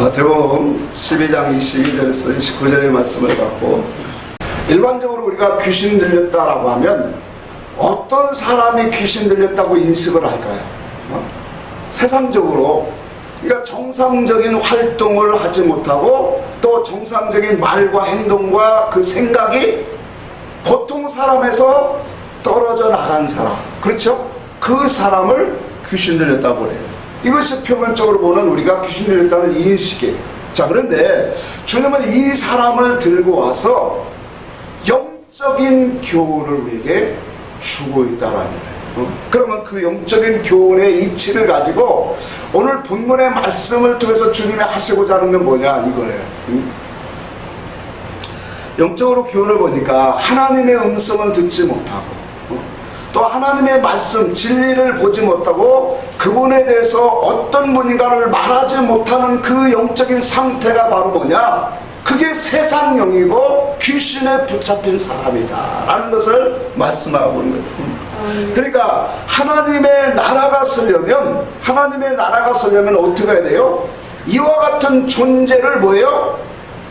마태복음 12장 22절에서 29절의 말씀을 갖고, 일반적으로 우리가 귀신 들렸다라고 하면 어떤 사람이 귀신 들렸다고 인식을 할까요? 세상적으로, 그러니까 정상적인 활동을 하지 못하고 또 정상적인 말과 행동과 그 생각이 보통 사람에서 떨어져 나간 사람, 그렇죠? 그 사람을 귀신 들렸다고 해요. 이것이 표면적으로 보는 우리가 귀신 들렸다는 인식이에요. 자, 그런데 주님은 이 사람을 들고 와서 영적인 교훈을 우리에게 주고 있다는 거예요. 그러면 그 영적인 교훈의 이치를 가지고 오늘 본문의 말씀을 통해서 주님이 하시고자 하는 건 뭐냐 이거예요. 영적으로 교훈을 보니까 하나님의 음성을 듣지 못하고 또 하나님의 말씀, 진리를 보지 못하고 그분에 대해서 어떤 분인가를 말하지 못하는 그 영적인 상태가 바로 뭐냐? 그게 세상령이고 귀신에 붙잡힌 사람이다 라는 것을 말씀하고 있는 거예요. 그러니까 하나님의 나라가 서려면 어떻게 해야 돼요? 이와 같은 존재를 뭐예요?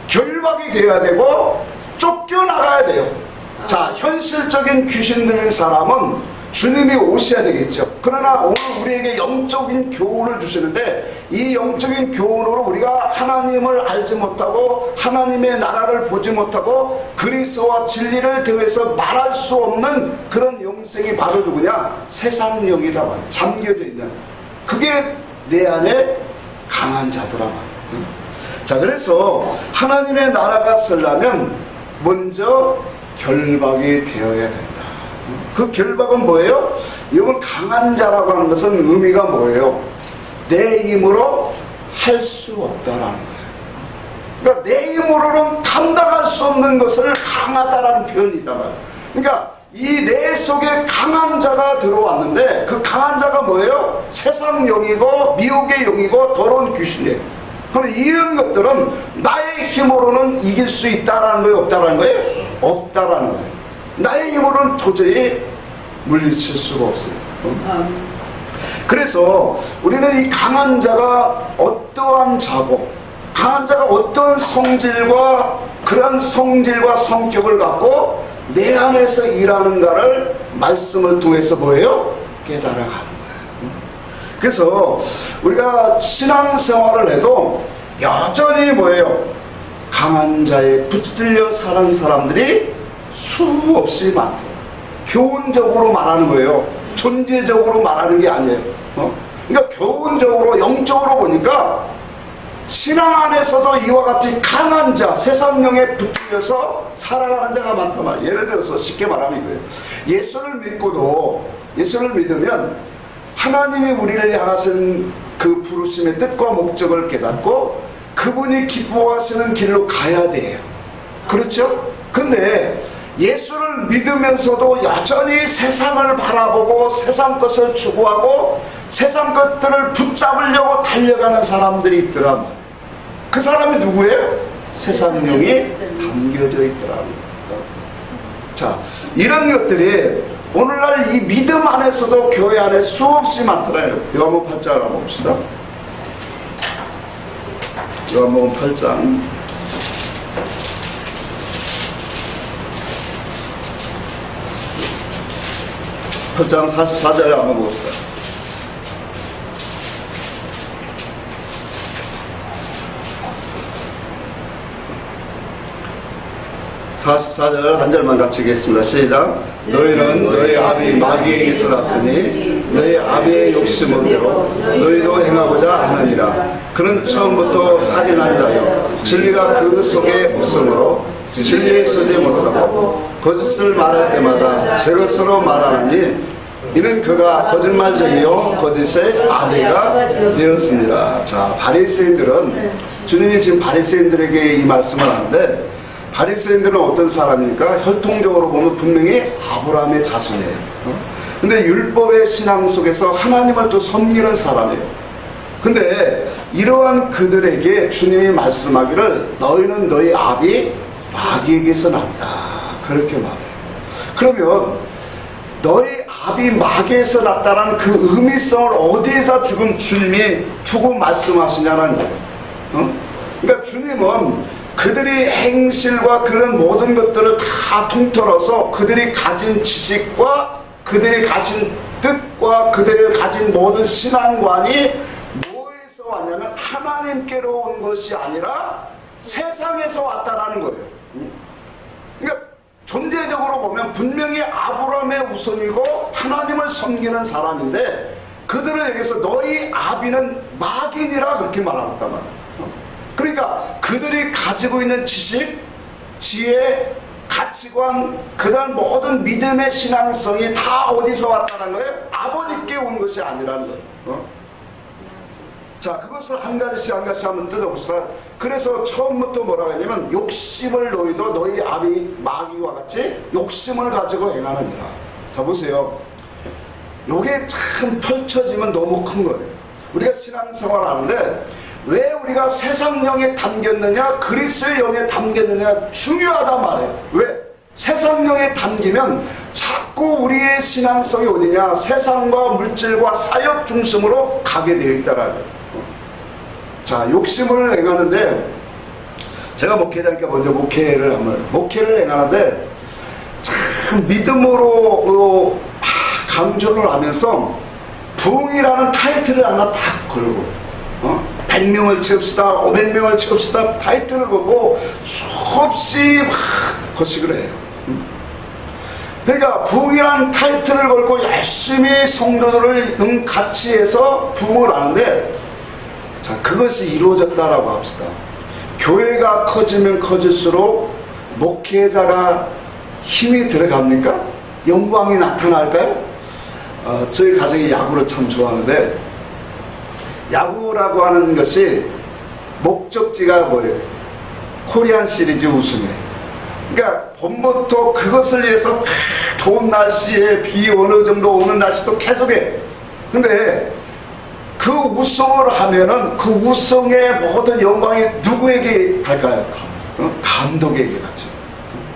결박이 되어야 되고 쫓겨나가야 돼요. 자, 현실적인 귀신 들린 사람은 주님이 오셔야 되겠죠. 그러나 오늘 우리에게 영적인 교훈을 주시는데 이 영적인 교훈으로 우리가 하나님을 알지 못하고 하나님의 나라를 보지 못하고 그리스도와 진리를 대해서 말할 수 없는 그런 영생이 바로 누구냐? 세상령이다. 잠겨져 있는. 그게 내 안에 강한 자더라. 자, 그래서 하나님의 나라가 서려면 먼저 결박이 되어야 된다. 그 결박은 뭐예요? 이건 강한 자라고 하는 것은 의미가 뭐예요? 내 힘으로 할 수 없다라는 거예요. 그러니까 내 힘으로는 감당할 수 없는 것을 강하다라는 표현이 있단 말이에요. 그러니까 이 내 속에 강한 자가 들어왔는데 그 강한 자가 뭐예요? 세상 영이고 미혹의 영이고 더러운 귀신이에요. 그럼 이런 것들은 나의 힘으로는 이길 수 있다라는 거예요? 없다라는 거예요? 없다라는 거예요. 나의 힘으로는 도저히 물리칠 수가 없어요. 그래서 우리는 이 강한 자가 어떠한 자고 강한 자가 어떤 성질과 그런 성질과 성격을 갖고 내 안에서 일하는가를 말씀을 통해서 뭐예요? 깨달아가는 거예요. 그래서 우리가 신앙생활을 해도 여전히 뭐예요? 강한 자에 붙들려 사는 사람들이 수없이 많대요. 교훈적으로 말하는 거예요. 존재적으로 말하는 게 아니에요. 그러니까 교훈적으로 영적으로 보니까 신앙 안에서도 이와 같이 강한 자, 세상령에 붙들려서 살아가는 자가 많단 말이에요. 예를 들어서 쉽게 말하면 이거예요. 예수를 믿으면 하나님이 우리를 향하신 그 부르심의 뜻과 목적을 깨닫고 그분이 기뻐하시는 길로 가야 돼요. 그렇죠? 근데 예수를 믿으면서도 여전히 세상을 바라보고 세상 것을 추구하고 세상 것들을 붙잡으려고 달려가는 사람들이 있더라. 그 사람이 누구예요? 세상령이 담겨져 있더라. 자, 이런 것들이 오늘날 이 믿음 안에서도 교회 안에 수없이 많더라요. 요한복음 8장을 한번 봅시다. 요한복음 8장 8장 44절에 한번 봅시다. 한 절만 같이 읽겠습니다. 시작. 너희는 너희 아비 마귀에게서 났으니 너희 아비의 욕심으로 너희도 행하고자 하느니라. 그는 처음부터 살인한 자요 진리가 그 속에 없으므로 진리에 서지 못하고 거짓을 말할 때마다 제 것으로 말하느니 이는 그가 거짓말쟁이요 거짓의 아비가 되었습니다. 자, 바리새인들은 주님이 지금 바리새인들에게 이 말씀을 하는데 바리새인들은 어떤 사람입니까? 혈통적으로 보면 분명히 아브라함의 자손이에요. 근데 율법의 신앙 속에서 하나님을 또 섬기는 사람이에요. 근데 이러한 그들에게 주님이 말씀하기를 너희는 너희 아비 마귀에게서 났다. 그렇게 말해요. 그러면 너희 아비 마귀에서 났다는 그 의미성을 어디에다 지금 주님이 두고 말씀하시냐는 거예요. 그러니까 주님은 그들이 행실과 그런 모든 것들을 다 통틀어서 그들이 가진 지식과 그들이 가진 뜻과 그들이 가진 모든 신앙관이 뭐에서 왔냐면 하나님께로 온 것이 아니라 세상에서 왔다라는 거예요. 그러니까 존재적으로 보면 분명히 아브라함의 우선이고 하나님을 섬기는 사람인데 그들을 여기서 너희 아비는 마귀니라 그렇게 말하고 있단 말이에요. 그러니까 그들이 가지고 있는 지식, 지혜, 가치관, 그다음 모든 믿음의 신앙성이 다 어디서 왔다는 거예요? 아버지께 온 것이 아니라는 거예요. 자, 그것을 한 가지씩 한 가지씩 한번 뜯어봅시다. 그래서 처음부터 뭐라고 했냐면 욕심을 너희도 너희 아비 마귀와 같이 욕심을 가지고 행하느니라. 자, 보세요. 요게 참 펼쳐지면 너무 큰 거예요. 우리가 신앙생활 하는데 왜 우리가 세상령에 담겼느냐 그리스도의 영에 담겼느냐 중요하단 말이에요. 왜? 세상령에 담기면 자꾸 우리의 신앙성이 어디냐 세상과 물질과 사역 중심으로 가게 되어 있다라는 거예요. 자, 욕심을 행하는데 제가 목회자니까 먼저 목회를 행하는데 참 믿음으로 강조를 하면서 부흥이라는 타이틀을 하나 딱 걸고 100명을 채웁시다 500명을 채웁시다 타이틀을 걸고 수없이 막 거식을 해요. 그러니까 부흥이라는 타이틀을 걸고 열심히 성도들을 같이 해서 부흥을 하는데 자, 그것이 이루어졌다라고 합시다. 교회가 커지면 커질수록 목회자가 힘이 들어갑니까? 영광이 나타날까요? 저희 가족이 야구를 참 좋아하는데 야구라고 하는 것이 목적지가 뭐예요? 코리안 시리즈 우승에. 그러니까 봄부터 그것을 위해서 더운 날씨에 비 어느 정도 오는 날씨도 계속해. 근데 그 우승을 하면은 그 우승의 모든 영광이 누구에게 갈까요? 감독에게 가죠.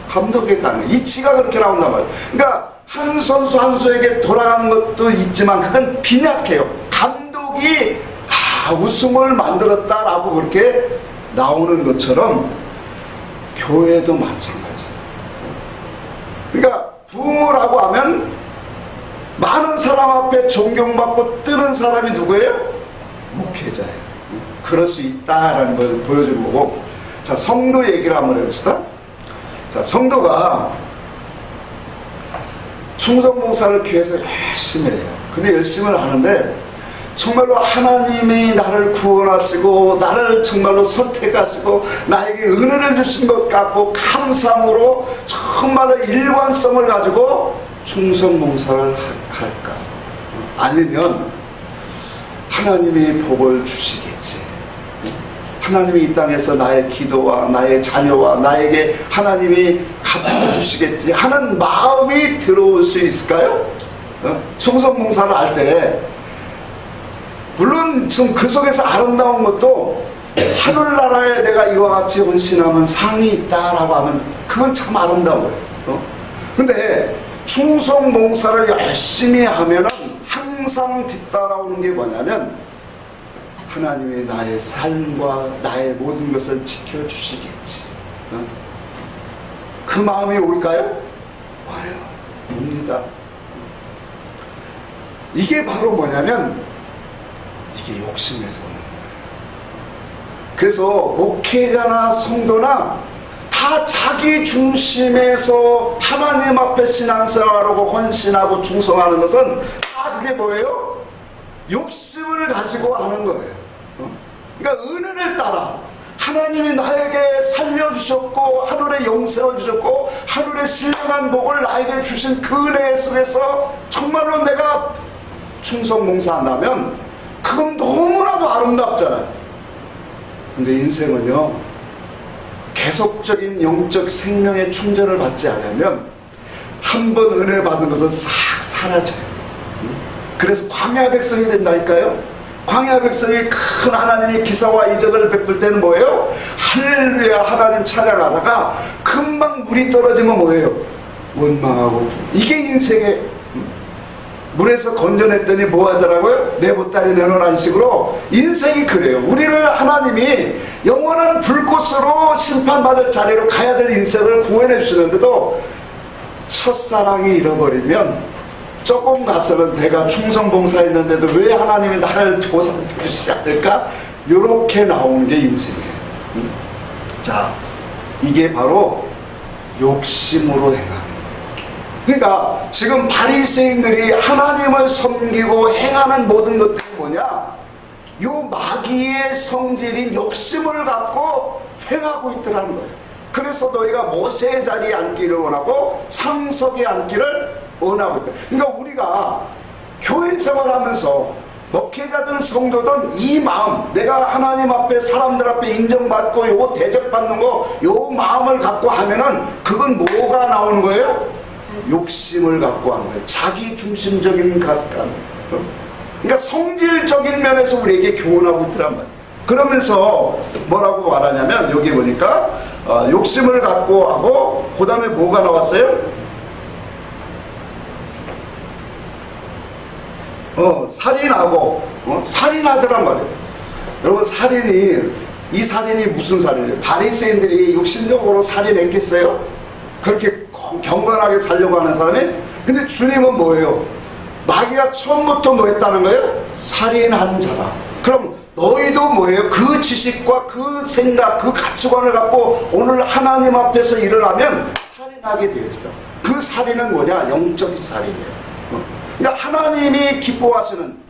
감독에게 가는 거예요. 이치가 그렇게 나온단 말이에요. 그러니까 한 선수 한 수에게 돌아가는 것도 있지만 그건 빈약해요. 감독이 우승을 만들었다라고 그렇게 나오는 것처럼 교회도 마찬가지예요. 그러니까 부흥을 하고 하면 많은 사람 앞에 존경받고 뜨는 사람이 누구예요? 목회자예요. 그럴 수 있다라는 걸 보여주는 거고. 자, 성도 얘기를 한번 해봅시다. 자, 성도가 충성봉사를 교회에서 열심히 해요. 근데 열심히 하는데 정말로 하나님이 나를 구원하시고 나를 정말로 선택하시고 나에게 은혜를 주신 것 같고 감사함으로 정말로 일관성을 가지고 충성봉사를 할까? 아니면 하나님이 복을 주시겠지. 하나님이 이 땅에서 나의 기도와 나의 자녀와 나에게 하나님이 갚아주시겠지 하는 마음이 들어올 수 있을까요? 충성봉사를 할 때 물론 지금 그 속에서 아름다운 것도 하늘나라에 내가 이와 같이 헌신하면 상이 있다라고 하면 그건 참 아름다운 거예요. 근데 충성봉사를 열심히 하면은 항상 뒤따라오는 게 뭐냐면 하나님이 나의 삶과 나의 모든 것을 지켜주시겠지. 그 마음이 올까요? 와요. 옵니다. 이게 바로 뭐냐면 이게 욕심에서 오는 거예요. 그래서 목회자나 성도나 다 자기 중심에서 하나님 앞에 신앙생활하고 헌신하고 충성하는 것은 다 그게 뭐예요? 욕심을 가지고 하는 거예요. 그러니까 은혜를 따라 하나님이 나에게 살려주셨고 하늘의 영생을 주셨고 하늘의 신령한 복을 나에게 주신 그 은혜 속에서 정말로 내가 충성봉사한다면 그건 너무나도 아름답잖아요. 근데 인생은요 계속적인 영적 생명의 충전을 받지 않으면 한 번 은혜 받은 것은 싹 사라져요. 그래서 광야 백성이 된다니까요. 광야 백성이 큰 하나님의 기사와 이적을 베풀 때는 뭐예요? 할렐루야 하나님 찬양하다가 금방 물이 떨어지면 뭐예요? 원망하고. 이게 인생의 물에서 건져냈더니 뭐 하더라고요? 내 보따리 내놓으라는 식으로 인생이 그래요. 우리를 하나님이 영원한 영원한 불꽃으로 심판받을 자리로 가야 될 인생을 구원해 주시는데도 첫사랑이 잃어버리면 조금 가서는 내가 충성봉사했는데도 왜 하나님이 나를 보살펴 주시지 않을까? 이렇게 나오는 게 인생이에요. 자, 이게 바로 욕심으로 행하는 거예요. 그러니까 지금 바리새인들이 하나님을 섬기고 행하는 모든 것들이 뭐냐? 요 마귀의 성질인 욕심을 갖고 행하고 있더라는 거예요. 그래서 너희가 모세의 자리에 앉기를 원하고 상석에 앉기를 원하고 있다. 그러니까 우리가 교회 생활하면서 목회자든 성도든 이 마음, 내가 하나님 앞에 사람들 앞에 인정받고 요거 대접받는 거 요 마음을 갖고 하면은 그건 뭐가 나오는 거예요? 욕심을 갖고 하는 거예요. 자기 중심적인 가득함. 그러니까 성질적인 면에서 우리에게 교훈하고 있더란 말이에요. 그러면서 뭐라고 말하냐면 여기 보니까 욕심을 갖고 하고 그 다음에 뭐가 나왔어요? 살인하고 살인하더란 말이에요. 여러분 이 살인이 무슨 살인이에요? 바리새인들이 육신적으로 살인했겠어요? 그렇게 경건하게 살려고 하는 사람이? 근데 주님은 뭐예요? 마귀가 처음부터 뭐 했다는 거예요? 살인한 자다. 그럼 너희도 뭐예요? 그 지식과 그 생각, 그 가치관을 갖고 오늘 하나님 앞에서 일을 하면 살인하게 되어지다. 그 살인은 뭐냐? 영적인 살인이에요. 그러니까 하나님이 기뻐하시는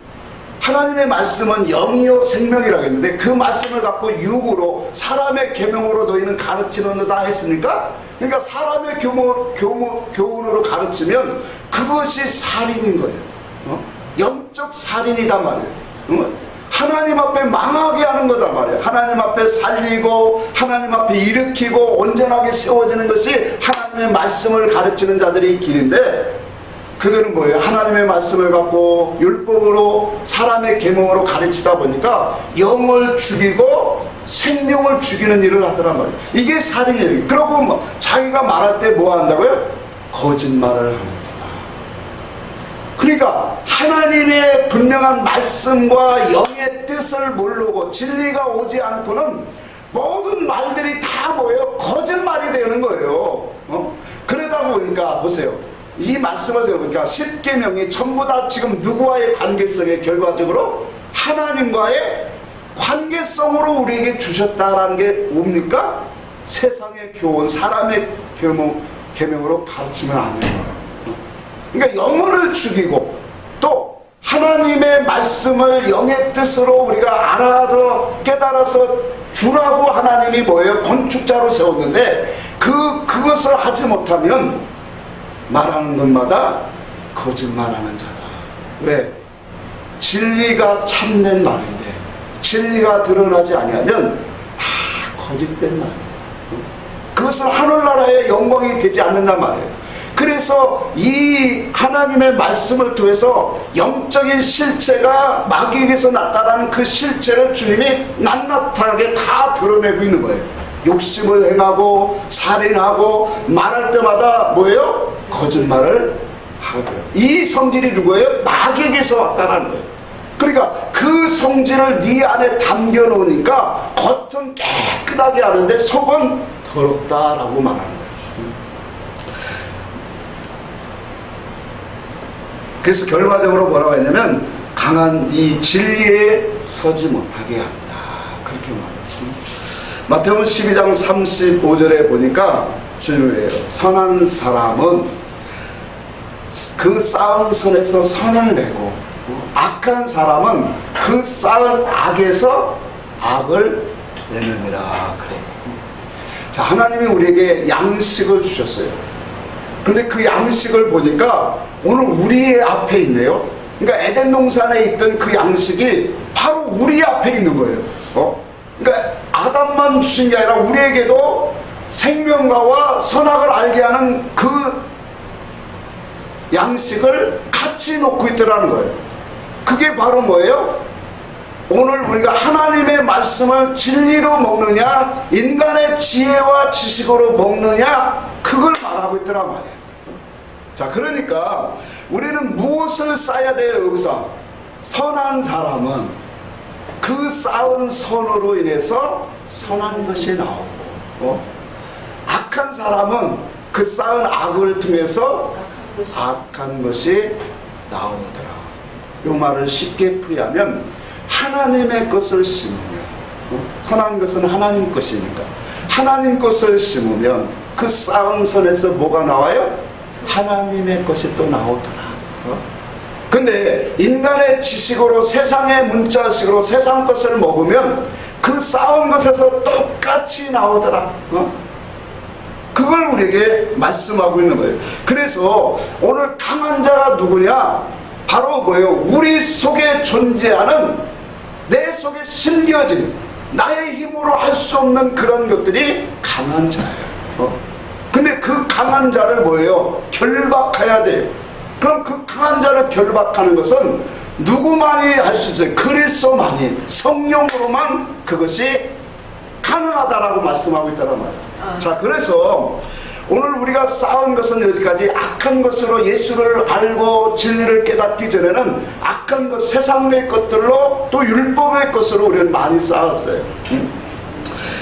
하나님의 말씀은 영이요 생명이라고 했는데 그 말씀을 갖고 육으로 사람의 계명으로 너희는 가르치는다 했으니까, 그러니까 사람의 교훈으로 가르치면 그것이 살인인 거예요. 영적 살인이단 말이에요. 하나님 앞에 망하게 하는 거단 말이에요. 하나님 앞에 살리고 하나님 앞에 일으키고 온전하게 세워지는 것이 하나님의 말씀을 가르치는 자들의 길인데, 그들은 뭐예요? 하나님의 말씀을 갖고 율법으로 사람의 계명으로 가르치다 보니까 영을 죽이고 생명을 죽이는 일을 하더란 말이에요. 이게 살인이에요. 그러고 뭐 자기가 말할 때 뭐 한다고요? 거짓말을 하는 거다. 그러니까 하나님의 분명한 말씀과 영의 뜻을 모르고 진리가 오지 않고는 모든 말들이 다 뭐예요? 거짓말이 되는 거예요. 그러다 보니까 보세요. 이 말씀을 들어보니까 10계명이 전부 다 지금 누구와의 관계성에 결과적으로 하나님과의 관계성으로 우리에게 주셨다라는 게 뭡니까? 세상의 교훈, 사람의 계명으로 가르치면 안 되는 거예요. 그러니까 영혼을 죽이고 또 하나님의 말씀을 영의 뜻으로 우리가 알아서 깨달아서 주라고 하나님이 뭐예요? 건축자로 세웠는데 그것을 하지 못하면 말하는 것마다 거짓말하는 자다. 왜? 진리가 참된 말인데 진리가 드러나지 아니하면 다 거짓된 말이에요. 그것은 하늘나라의 영광이 되지 않는단 말이에요. 그래서 이 하나님의 말씀을 통해서 영적인 실체가 마귀에게서 나타나는 그 실체를 주님이 낱낱하게 다 드러내고 있는 거예요. 욕심을 행하고 살인하고 말할 때마다 뭐예요? 거짓말을 하고요. 이 성질이 누구예요? 마귀에게서 왔다는 거예요. 그러니까 그 성질을 네 안에 담겨 놓으니까 겉은 깨끗하게 하는데 속은 더럽다라고 말하는 거예요. 그래서 결과적으로 뭐라고 했냐면 강한 이 진리에 서지 못하게 한다. 그렇게 말해요. 마태복음 12장 35절에 보니까 주님이에요. 선한 사람은 그 쌓은 선에서 선을 내고 악한 사람은 그 쌓은 악에서 악을 내느니라 그래요. 자, 하나님이 우리에게 양식을 주셨어요. 근데 그 양식을 보니까 오늘 우리 앞에 있네요. 그러니까 에덴 동산에 있던 그 양식이 바로 우리 앞에 있는 거예요. 그러니까 아담만 주신 게 아니라 우리에게도 생명과와 선악을 알게 하는 그 양식을 같이 놓고 있더라는 거예요. 그게 바로 뭐예요? 오늘 우리가 하나님의 말씀을 진리로 먹느냐 인간의 지혜와 지식으로 먹느냐 그걸 말하고 있더란 말이에요. 자, 그러니까 우리는 무엇을 쌓아야 돼요? 여기서 선한 사람은 그 쌓은 선으로 인해서 선한 것이 나오고, 악한 사람은 그 쌓은 악을 통해서 악한 것이 나오더라. 이 말을 쉽게 풀이하면 하나님의 것을 심으면, 선한 것은 하나님 것이니까 하나님 것을 심으면 그 쌓은 선에서 뭐가 나와요? 하나님의 것이 또 나오더라. 근데 인간의 지식으로, 세상의 문자식으로 세상 것을 먹으면 그 쌓은 것에서 똑같이 나오더라. 그걸 우리에게 말씀하고 있는 거예요. 그래서 오늘 강한 자가 누구냐? 바로 뭐예요? 우리 속에 존재하는, 내 속에 심겨진, 나의 힘으로 할 수 없는 그런 것들이 강한 자예요. 근데 그 강한 자를 뭐예요? 결박해야 돼요. 그럼 그 강한 자를 결박하는 것은 누구만이 할 수 있어요? 그리스도만이, 성령으로만 그것이 가능하다라고 말씀하고 있다는 말이에요. 자, 그래서 오늘 우리가 쌓은 것은 여기까지. 악한 것으로 예수를 알고 진리를 깨닫기 전에는 악한 것, 세상의 것들로 또 율법의 것으로 우리는 많이 쌓았어요.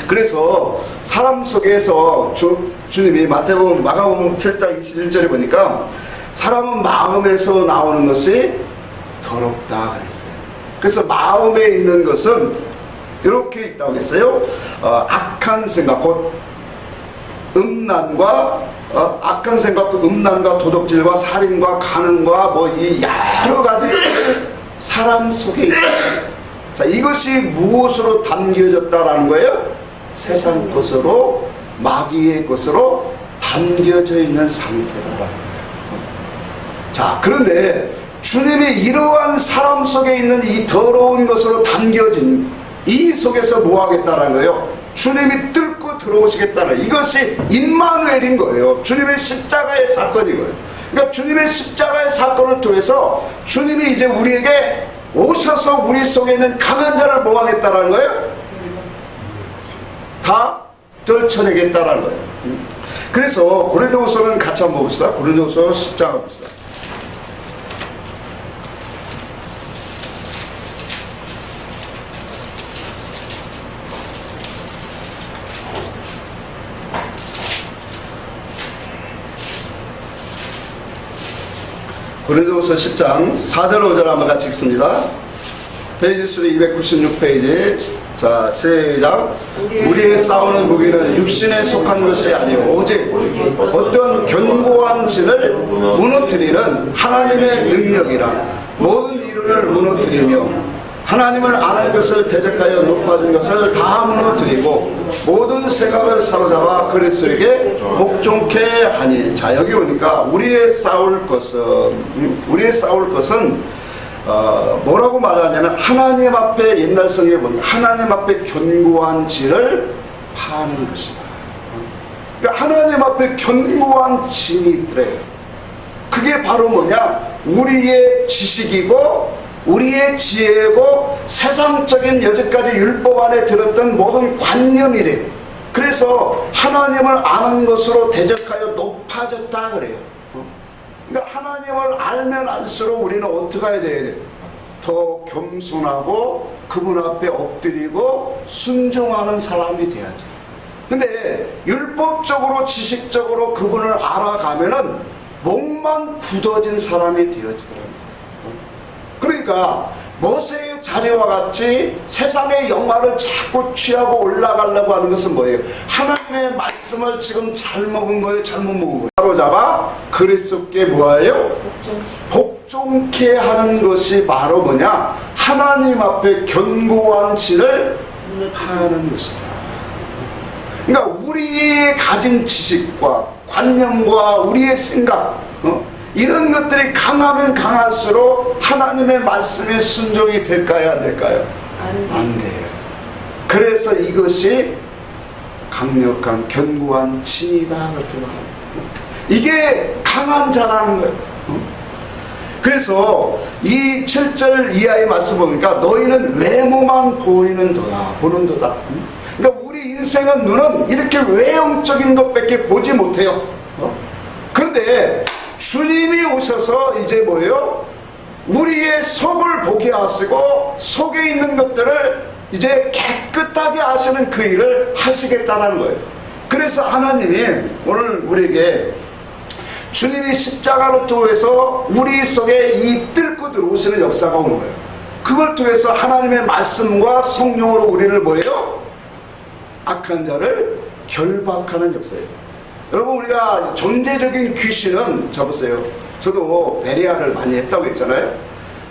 그래서 사람 속에서 주님이 마태복음, 마가복음 7장 21절에 보니까 사람은 마음에서 나오는 것이 더럽다 그랬어요. 그래서 마음에 있는 것은 이렇게 있다고 했어요. 악한 생각, 곧 음란과 악한 생각도 음란과 도덕질과 살인과 간음과 뭐 이 여러 가지 사람 속에 있다. 자, 이것이 무엇으로 담겨졌다라는 거예요? 세상 것으로, 마귀의 것으로 담겨져 있는 상태다라는 거예요. 자, 그런데 주님이 이러한 사람 속에 있는 이 더러운 것으로 담겨진 이 속에서 뭐 하겠다는 거예요? 주님이 뚫고 들어오시겠다는, 이것이 임마누엘인 거예요. 주님의 십자가의 사건인 거예요. 그러니까 주님의 십자가의 사건을 통해서 주님이 이제 우리에게 오셔서 우리 속에 있는 강한 자를 뭐 하겠다는 거예요? 다 떨쳐내겠다는 거예요. 그래서 고린도후서는 같이 한번 봅시다. 고린도후서 10장 봅시다. 고린도후서 10장 4절 5절 한번 같이 읽습니다. 페이지 수는 296페이지. 자, 시작. 우리의 싸우는 무기는 육신에 속한 것이 아니요 오직 어떤 견고한 진을 무너뜨리는 하나님의 능력이라. 모든 이론을 무너뜨리며 하나님을 아는 것을 대적하여 높아진 것을 다 무너뜨리고 모든 생각을 사로잡아 그리스도에게 복종케 하니. 자, 여기 오니까 우리의 싸울 것은 뭐라고 말하냐면 하나님 앞에, 옛날 성경에 보면 하나님 앞에 견고한 진을 파는 것이다. 그러니까 하나님 앞에 견고한 진이 있더래요. 그게 바로 뭐냐? 우리의 지식이고 우리의 지혜고 세상적인 여태까지 율법 안에 들었던 모든 관념이래. 그래서 하나님을 아는 것으로 대적하여 높아졌다 그래요. 그러니까 하나님을 알면 알수록 우리는 어떻게 해야 돼요? 더 겸손하고 그분 앞에 엎드리고 순종하는 사람이 돼야죠. 근데 율법적으로, 지식적으로 그분을 알아가면은 목만 굳어진 사람이 되어지더라고요. 그러니까 모세의 자리와 같이 세상의 영화를 자꾸 취하고 올라가려고 하는 것은 뭐예요? 하나님의 말씀을 지금 잘 먹은 거예요? 잘못 먹은 거예요? 사로잡아 그리스도께 뭐예요? 복종케 하는 것이 바로 뭐냐? 하나님 앞에 견고한 진을 하는 것이다. 그러니까 우리의 가진 지식과 관념과 우리의 생각, 이런 것들이 강하면 강할수록 하나님의 말씀에 순종이 될까요? 안 될까요? 안 돼요. 그래서 이것이 강력한 견고한 진이다. 이게 강한 자라는 거예요. 그래서 이 7절 이하의 말씀 보니까 너희는 외모만 보는 도다. 그러니까 우리 인생은 눈은 이렇게 외형적인 것밖에 보지 못해요. 그런데 주님이 오셔서 이제 뭐예요? 우리의 속을 보게 하시고 속에 있는 것들을 이제 깨끗하게 하시는 그 일을 하시겠다는 거예요. 그래서 하나님이 오늘 우리에게 주님이 십자가로 통해서 우리 속에 이 뚫고 들어오시는 역사가 오는 거예요. 그걸 통해서 하나님의 말씀과 성령으로 우리를 뭐예요? 악한 자를 결박하는 역사예요. 여러분, 우리가 존재적인 귀신은 잡으세요. 저도 베레아를 많이 했다고 했잖아요.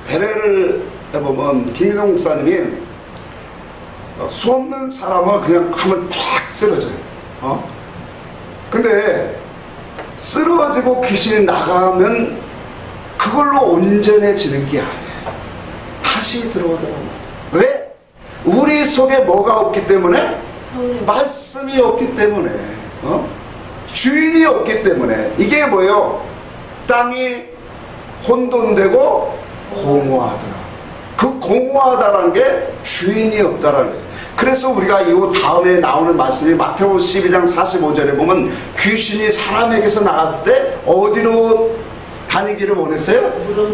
베레아를 해보면 김일동 목사님이 수 없는 사람을 그냥 하면 쫙 쓰러져요. 근데 쓰러지고 귀신이 나가면 그걸로 온전해지는 게 아니에요. 다시 들어오더라고요. 왜? 우리 속에 뭐가 없기 때문에? 말씀이 없기 때문에, 주인이 없기 때문에. 이게 뭐예요? 땅이 혼돈되고 공허하더라. 그 공허하다라는 게 주인이 없다라는 거예요. 그래서 우리가 이 다음에 나오는 말씀이 마태복음 12장 45절에 보면 귀신이 사람에게서 나갔을 때 어디로 다니기를 원했어요?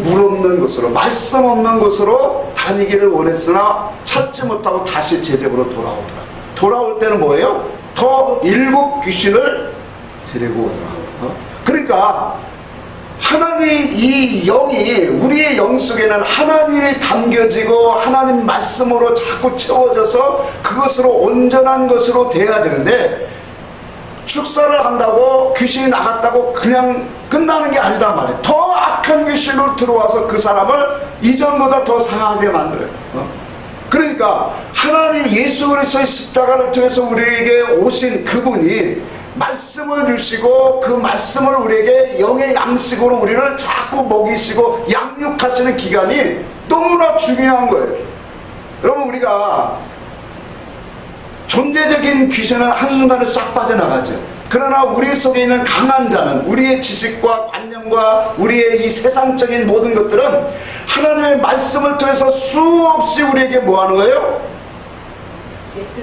물 없는 곳으로, 말씀 없는 곳으로 다니기를 원했으나 찾지 못하고 다시 제자로 돌아오더라. 돌아올 때는 뭐예요? 더 7 귀신을 데리고 오더라. 그러니까 하나님, 이 영이, 우리의 영 속에는 하나님이 담겨지고 하나님 말씀으로 자꾸 채워져서 그것으로 온전한 것으로 돼야 되는데, 축사를 한다고 귀신이 나갔다고 그냥 끝나는 게 아니란 말이에요. 더 악한 귀신으로 들어와서 그 사람을 이전보다 더 상하게 만들어요. 그러니까 하나님 예수 그리스도의 십자가를 통해서 우리에게 오신 그분이 말씀을 주시고 그 말씀을 우리에게 영의 양식으로 우리를 자꾸 먹이시고 양육하시는 기간이 너무나 중요한 거예요. 여러분, 우리가 존재적인 귀신은 한순간에 싹 빠져나가죠. 그러나 우리 속에 있는 강한 자는, 우리의 지식과 관념과 우리의 이 세상적인 모든 것들은 하나님의 말씀을 통해서 수없이 우리에게 뭐 하는 거예요?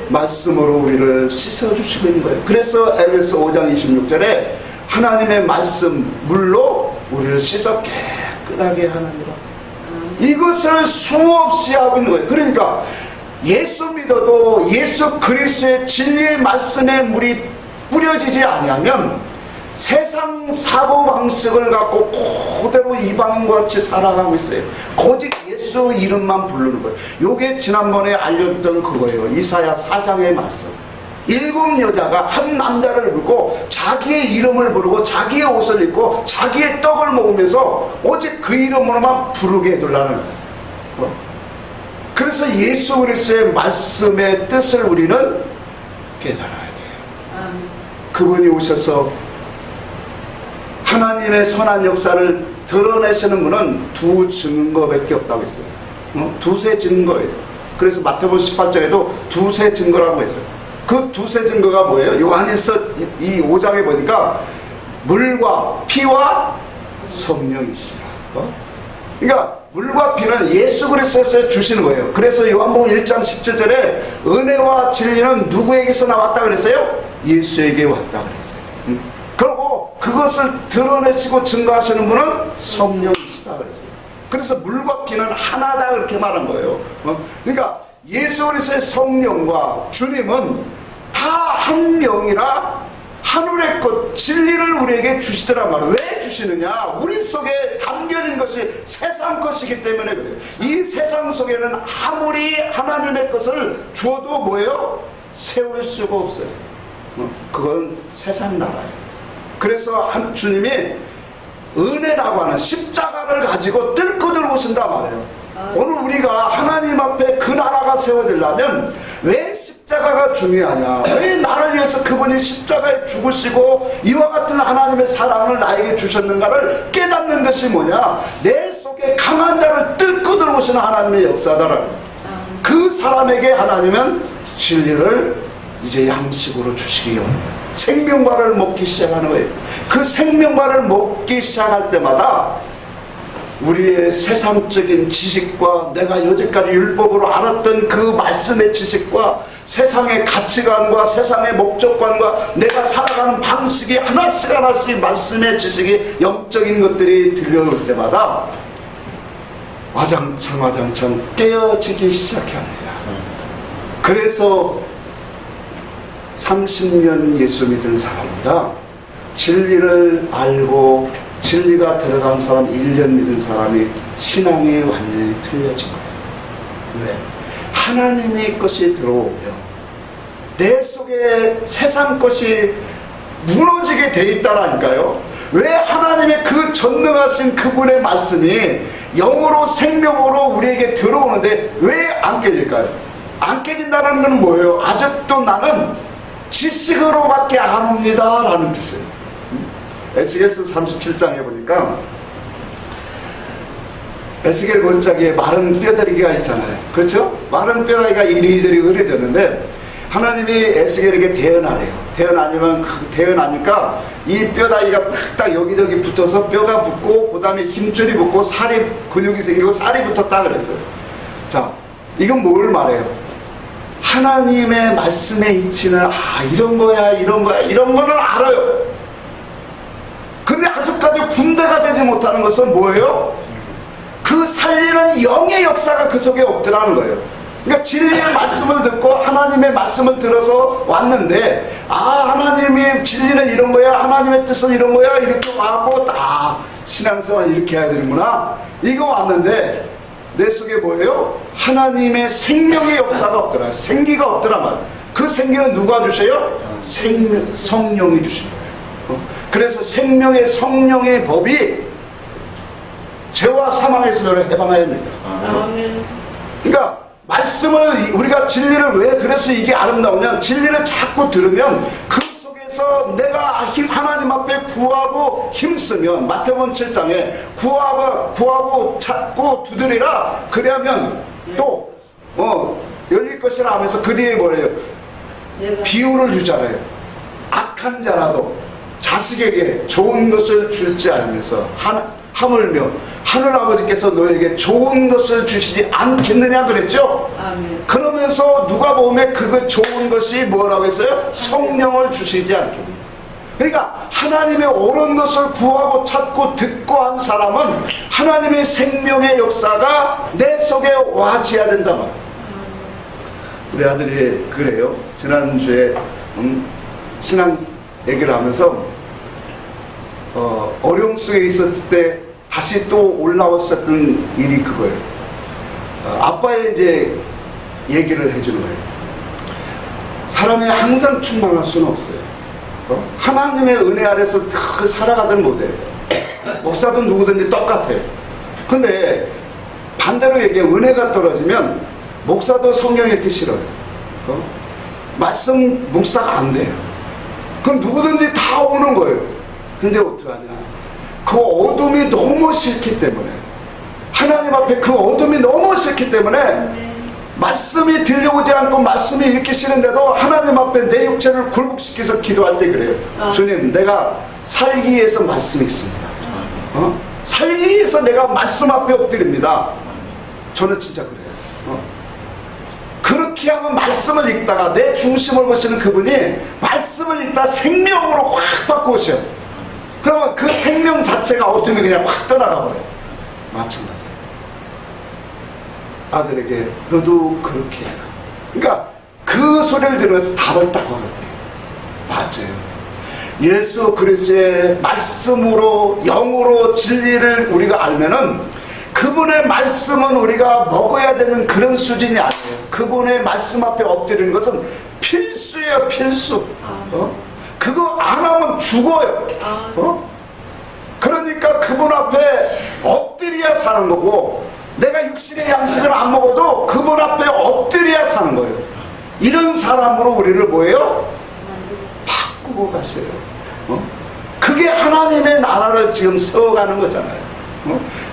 말씀으로 우리를 씻어주시고 있는 거예요. 그래서 에베소 5장 26절에 하나님의 말씀 물로 우리를 씻어 깨끗하게 하느니라. 이것을 수없이 하고 있는 거예요. 그러니까 예수 믿어도 예수 그리스도의 진리의 말씀에 물이 뿌려지지 아니하면 세상 사고방식을 갖고 그대로 이방인과 같이 살아가고 있어요. 오직 예수 이름만 부르는 거예요. 요게 지난번에 알려줬던 그거예요. 이사야 4장의 말씀. 7 여자가 한 남자를 부르고 자기의 이름을 부르고 자기의 옷을 입고 자기의 떡을 먹으면서 오직 그 이름으로만 부르게 해달라는 거예요. 그래서 예수 그리스도의 말씀의 뜻을 우리는 깨달아야 돼요. 그분이 오셔서 하나님의 선한 역사를 드러내시는 분은 2 증거밖에 없다고 했어요. 2세 증거예요. 그래서 마태복음 18장에도 2세 증거라고 했어요. 그 2세 증거가 뭐예요? 요한일서 이 5장에 보니까 물과 피와 성령이시라. 그러니까 물과 피는 예수 그리스도에서 주시는 거예요. 그래서 요한복음 1장 17절에 은혜와 진리는 누구에게서 나왔다 그랬어요? 예수에게 왔다 그랬어요. 그리고 그것을 드러내시고 증거하시는 분은 성령이시다 그랬어요. 그래서 물과 피는 하나다 그렇게 말한 거예요. 그러니까 예수 그리스도의 성령과 주님은 다 한 명이라 하늘의 것 진리를 우리에게 주시더란 말이에요. 왜 주시느냐? 우리 속에 담겨진 것이 세상 것이기 때문에 그래요. 이 세상 속에는 아무리 하나님의 것을 주어도 뭐예요? 세울 수가 없어요. 그건 세상 나라예요. 그래서 주님이 은혜라고 하는 십자가를 가지고 뚫고 들어오신단 말이에요. 오늘 우리가 하나님 앞에 그 나라가 세워지려면 왜 십자가가 중요하냐? 왜 나를 위해서 그분이 십자가에 죽으시고 이와 같은 하나님의 사랑을 나에게 주셨는가를 깨닫는 것이 뭐냐? 내 속에 강한 자를 뚫고 들어오시는 하나님의 역사다라는 거예요. 그 사람에게 하나님은 진리를 이제 양식으로 주시기 원합니다. 생명과를 먹기 시작하는 거예요. 그 생명과를 먹기 시작할 때마다 우리의 세상적인 지식과 내가 여태까지 율법으로 알았던 그 말씀의 지식과 세상의 가치관과 세상의 목적관과 내가 살아가는 방식이 하나씩 말씀의 지식이 영적인 것들이 들려올 때마다 와장창 깨어지기 시작합니다. 그래서 30년 예수 믿은 사람보다 진리를 알고 진리가 들어간 사람, 1년 믿은 사람이 신앙이 완전히 틀려진 거예요. 왜? 하나님의 것이 들어오면 내 속에 세상 것이 무너지게 돼 있다라니까요. 왜 하나님의 그 전능하신 그분의 말씀이 영으로 생명으로 우리에게 들어오는데 왜 안 깨질까요? 안 깨진다는 건 뭐예요? 아직도 나는 지식으로밖에 안 옵니다 라는 뜻이에요. 에스겔서 37장에 보니까 에스겔 본짝에 마른 뼈다귀가 있잖아요. 그렇죠? 마른 뼈다귀가 이리저리 으려졌는데 하나님이 에스겔에게 대언하래요. 대언하니까 이 뼈다귀가 딱 여기저기 붙어서 뼈가 붙고 그 다음에 힘줄이 붙고 살이 근육이 생기고 살이 붙었다 그랬어요. 자, 이건 뭘 말해요? 하나님의 말씀의 이치는 이런 거야 이런 거는 알아요. 근데 아직까지 군대가 되지 못하는 것은 뭐예요? 그 살리는 영의 역사가 그 속에 없더라는 거예요. 그러니까 진리의 말씀을 듣고 하나님의 말씀을 들어서 왔는데 하나님의 진리는 이런 거야, 하나님의 뜻은 이런 거야, 이렇게 와갖고 신앙생활 이렇게 해야 되는구나 이거 왔는데 내 속에 뭐예요? 하나님의 생명의 역사가 없더라. 생기가 없더라 말. 그 생기는 누가 주세요? 성령이 주시는 거예요. 그래서 생명의 성령의 법이 죄와 사망에서 너를 해방해야 됩니다. 그러니까 말씀을 우리가 진리를 왜 그래서 이게 아름다우냐면 진리를 자꾸 들으면 그 속에서 내가 하나님 앞에 구하고 힘쓰면 마태복음 7장에 구하고 찾고 두드리라 그래야면 또 열릴 것이라 하면서 그 뒤에 뭐래요? 비유를 주잖아요. 악한 자라도 자식에게 좋은 것을 줄지 않으면서 하물며 하늘아버지께서 너에게 좋은 것을 주시지 않겠느냐 그랬죠? 아멘. 그러면서 누가복음에 그 좋은 것이 뭐라고 했어요? 성령을 주시지 않겠느냐. 그러니까 하나님의 옳은 것을 구하고 찾고 듣고 한 사람은 하나님의 생명의 역사가 내 속에 와지어야 된다 말이에요. 우리 아들이 그래요. 지난주에 신앙 얘기를 하면서 어려움 속에 있었을 때 다시 또 올라왔었던 일이 그거예요. 아빠의 이제 얘기를 해주는 거예요. 사람이 항상 충만할 수는 없어요. 하나님의 은혜 아래서 살아가든 못해요. 목사도 누구든지 똑같아요. 근데 반대로 얘기해 은혜가 떨어지면 목사도 성경 읽기 싫어요. 말씀 묵사가 안 돼요. 그럼 누구든지 다 오는 거예요. 근데 어떡하냐? 그 어둠이 너무 싫기 때문에 하나님 앞에 그 어둠이 너무 싫기 때문에 말씀이 들려오지 않고 말씀이 읽기 싫은데도 하나님 앞에 내 육체를 굴복시켜서 기도할 때 그래요. 주님, 내가 살기 위해서 말씀이 있습니다. 살기 위해서 내가 말씀 앞에 엎드립니다. 저는 진짜 그래요. 그렇게 하면 말씀을 읽다가 내 중심을 보시는 그분이 말씀을 읽다 생명으로 확 바꾸셔. 그러면 그 생명 자체가 어둠이 그냥 확 떠나가 버려요. 마찬가지예요. 아들에게 너도 그렇게 해라. 그러니까 그 소리를 들으면서 답을 딱 얻었대요. 맞아요. 예수 그리스도의 말씀으로 영으로 진리를 우리가 알면은 그분의 말씀은 우리가 먹어야 되는 그런 수준이 아니에요. 그분의 말씀 앞에 엎드리는 것은 필수예요. 필수. 그거 안 하면 죽어요. 그러니까 그분 앞에 엎드려야 사는 거고 내가 육신의 양식을 안 먹어도 그분 앞에 엎드려야 사는 거예요. 이런 사람으로 우리를 뭐예요? 바꾸고 가세요. 그게 하나님의 나라를 지금 세워가는 거잖아요.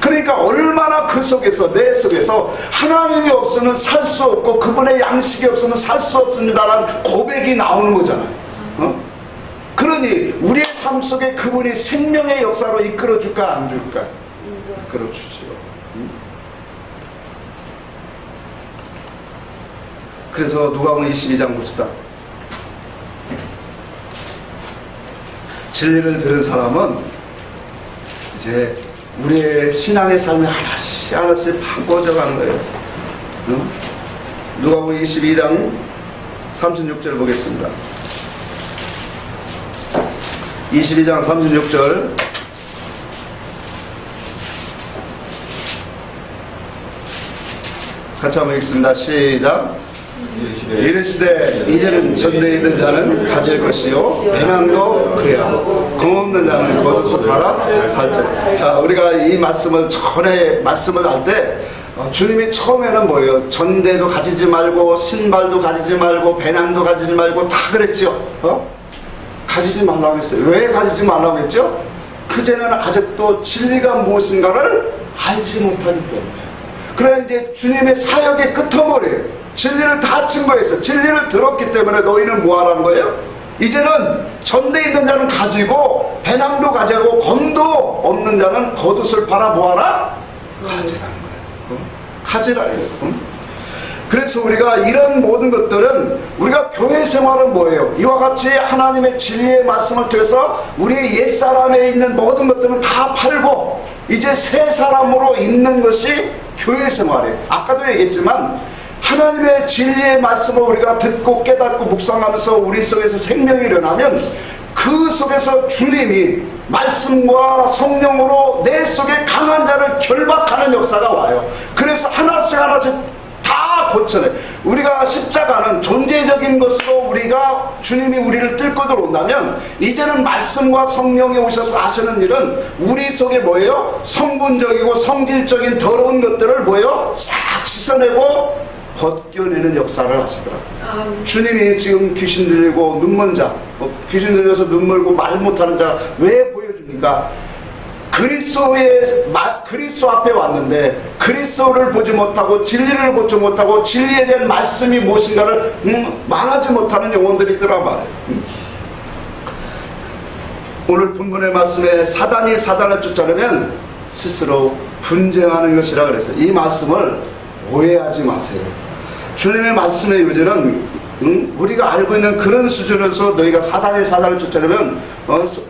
그러니까 얼마나 그 속에서 내 속에서 하나님이 없으면 살 수 없고 그분의 양식이 없으면 살 수 없습니다라는 고백이 나오는 거잖아요. 그러니 우리의 삶 속에 그분이 생명의 역사로 이끌어 줄까 안 줄까? 이끌어 주지요. 그래서 누가복음 22장 봅시다. 진리를 들은 사람은 이제 우리의 신앙의 삶이 하나씩 하나씩 바꿔져가는 거예요. 누가복음 22장 36절 보겠습니다. 22장 36절 같이 한번 읽습니다. 시작. 이르시되 이제는 전대에 있는 자는 가질 것이요 배낭도 그래하고 금없는 자는 겉옷을 팔아 살자. 자, 우리가 이 말씀을 전에 말씀을 할 때 주님이 처음에는 뭐예요? 전대도 가지지 말고 신발도 가지지 말고 배낭도 가지지 말고 다 그랬죠. 가지지 말라고 했어요. 왜 가지지 말라고 했죠? 그제는 아직도 진리가 무엇인가를 알지 못하기 때문에. 그래 이제 주님의 사역의 끄트머리예요. 진리를 다 증거했어. 진리를 들었기 때문에 너희는 뭐하라는 거예요? 이제는 전대에 있는 자는 가지고 배낭도 가지고 검도 없는 자는 겉옷을 팔아 뭐하라? 가지라는 거예요. 가지라 이거예요. 그래서 우리가 이런 모든 것들은 우리가 교회 생활은 뭐예요? 이와 같이 하나님의 진리의 말씀을 통해서 우리의 옛사람에 있는 모든 것들은 다 팔고 이제 새 사람으로 있는 것이 교회 생활이에요. 아까도 얘기했지만 하나님의 진리의 말씀을 우리가 듣고 깨닫고 묵상하면서 우리 속에서 생명이 일어나면 그 속에서 주님이 말씀과 성령으로 내 속에 강한 자를 결박하는 역사가 와요. 그래서 하나씩 하나씩 다 고쳐내. 우리가 십자가는 존재적인 것으로 우리가 주님이 우리를 뚫고 들어온다면 이제는 말씀과 성령이 오셔서 하시는 일은 우리 속에 뭐예요? 성분적이고 성질적인 더러운 것들을 뭐예요? 싹 씻어내고 벗겨내는 역사를 하시더라고요. 주님이 지금 귀신 들리고 눈먼 자, 귀신 들려서 눈 멀고 말 못하는 자 왜 보여줍니까? 그리스도 앞에 왔는데 그리스도를 보지 못하고 진리를 보지 못하고 진리에 대한 말씀이 무엇인가를 말하지 못하는 영혼들이 있더란 말이에요. 오늘 본문의 말씀에 사단이 사단을 쫓아내면 스스로 분쟁하는 것이라 그랬어요. 이 말씀을 오해하지 마세요. 주님의 말씀의 요지는 우리가 알고 있는 그런 수준에서 너희가 사단이 사단을 쫓아내면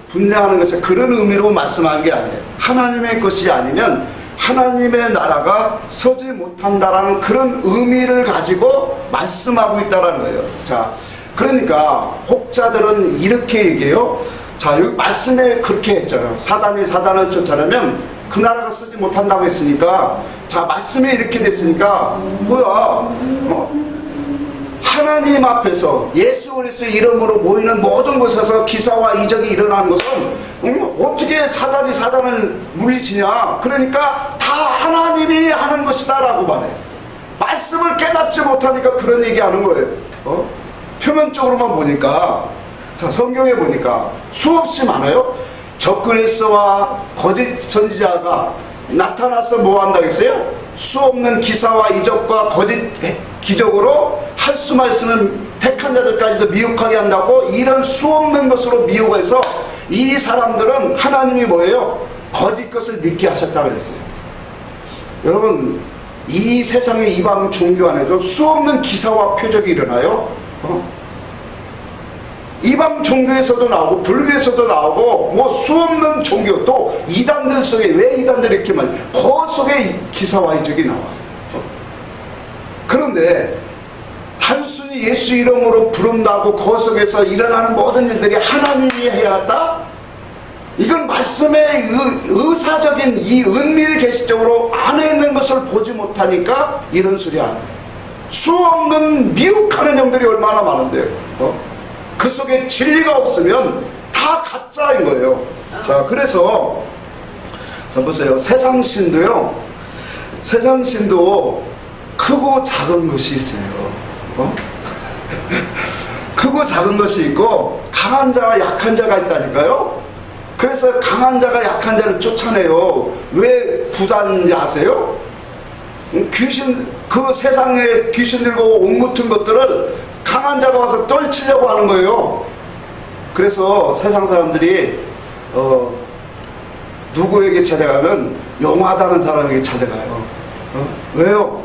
분쟁하는 것이 그런 의미로 말씀한 게 아니에요. 하나님의 것이 아니면 하나님의 나라가 서지 못한다라는 그런 의미를 가지고 말씀하고 있다는 거예요. 자, 그러니까 혹자들은 이렇게 얘기해요. 자, 여기 말씀에 그렇게 했잖아요. 사단이 사단을 쫓아내면 그 나라가 서지 못한다고 했으니까, 자, 말씀에 이렇게 됐으니까 뭐야, 하나님 앞에서 예수 그리스도의 이름으로 모이는 모든 곳에서 기사와 이적이 일어나는 것은 어떻게 사단이 사단을 물리치냐? 그러니까 다 하나님이 하는 것이다 라고 말해요. 말씀을 깨닫지 못하니까 그런 얘기하는 거예요. 표면적으로만 보니까, 자, 성경에 보니까 수없이 많아요. 적그리스도와 거짓 선지자가 나타나서 뭐 한다고 했어요? 수없는 기사와 이적과 거짓 기적으로 할 수만 있으면 택한 자들까지도 미혹하게 한다고 이런 수없는 것으로 미혹해서 이 사람들은 하나님이 뭐예요? 거짓 것을 믿게 하셨다 그랬어요. 여러분, 이 세상의 이방 종교 안에도 수없는 기사와 표적이 일어나요. 이방 종교에서도 나오고 불교에서도 나오고 뭐 수없는 종교, 또 이단들 속에 왜 이단들이 이렇게 많이, 그 속에 기사와 이적이 나와요. 그런데 단순히 예수 이름으로 부른다고 그 속에서 일어나는 모든 일들이 하나님이 해야 한다? 이건 말씀의 의사적인 이 은밀 계시적으로 안에 있는 것을 보지 못하니까 이런 소리 하는 거예요. 수없는 미혹하는 영들이 얼마나 많은데요. 그 속에 진리가 없으면 다 가짜인 거예요. 자, 그래서 자, 보세요. 세상신도요, 세상신도 크고 작은 것이 있어요. 크고 작은 것이 있고 강한 자와 약한 자가 있다니까요. 그래서 강한 자가 약한 자를 쫓아내요. 왜 부단지 아세요? 귀신, 그 세상에 귀신 들고 옥 묻은 것들을 강한 자가 와서 떨치려고 하는 거예요. 그래서 세상 사람들이 누구에게 찾아가면 용하다는 사람에게 찾아가요. 왜요?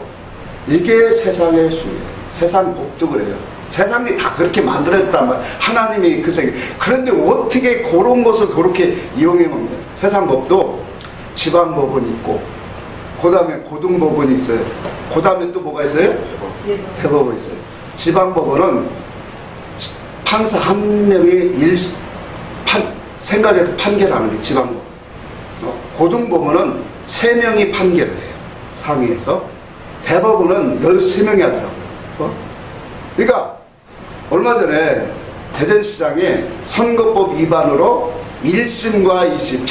이게 세상의 수예요. 세상 법도 그래요. 세상이 다 그렇게 만들었단 말이에요. 하나님이 그 세계. 그런데 어떻게 그런 것을 그렇게 이용해 먹냐. 세상 법도 지방법원이 있고, 그 다음에 고등법원이 있어요. 그 다음에 또 뭐가 있어요? 대법원이 있어요. 지방법원은 판사 한 명이 생각해서 판결하는 게 지방법원. 고등법원은 3명이 판결을 해요. 상위에서. 대법원은 13명이 하더라고요. 그러니까 얼마 전에 대전시장에 선거법 위반으로 1심과 2심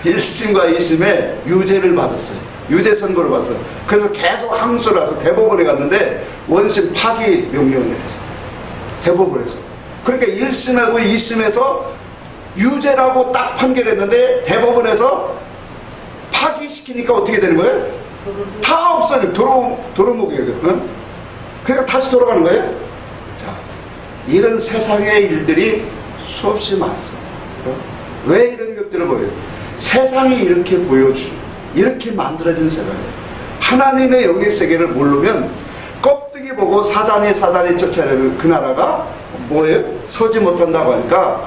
1심과 2심에 유죄를 받았어요. 유죄 선고를 받았어요. 그래서 계속 항소를 해서 대법원에 갔는데 원심 파기 명령을 내렸어요. 대법원에서. 그러니까 1심하고 2심에서 유죄라고 딱 판결했는데 대법원에서 파기시키니까 어떻게 되는 거예요? 다 없어요. 도로목이에요. 응? 그러니까 다시 돌아가는 거예요. 자, 이런 세상의 일들이 수없이 많습니다. 왜 이런 것들을 보여요? 세상이 이렇게 이렇게 만들어진 세상이에요. 하나님의 영의 세계를 모르면 껍데기 보고 사단이 쫓아내는 그 나라가 뭐예요? 서지 못한다고 하니까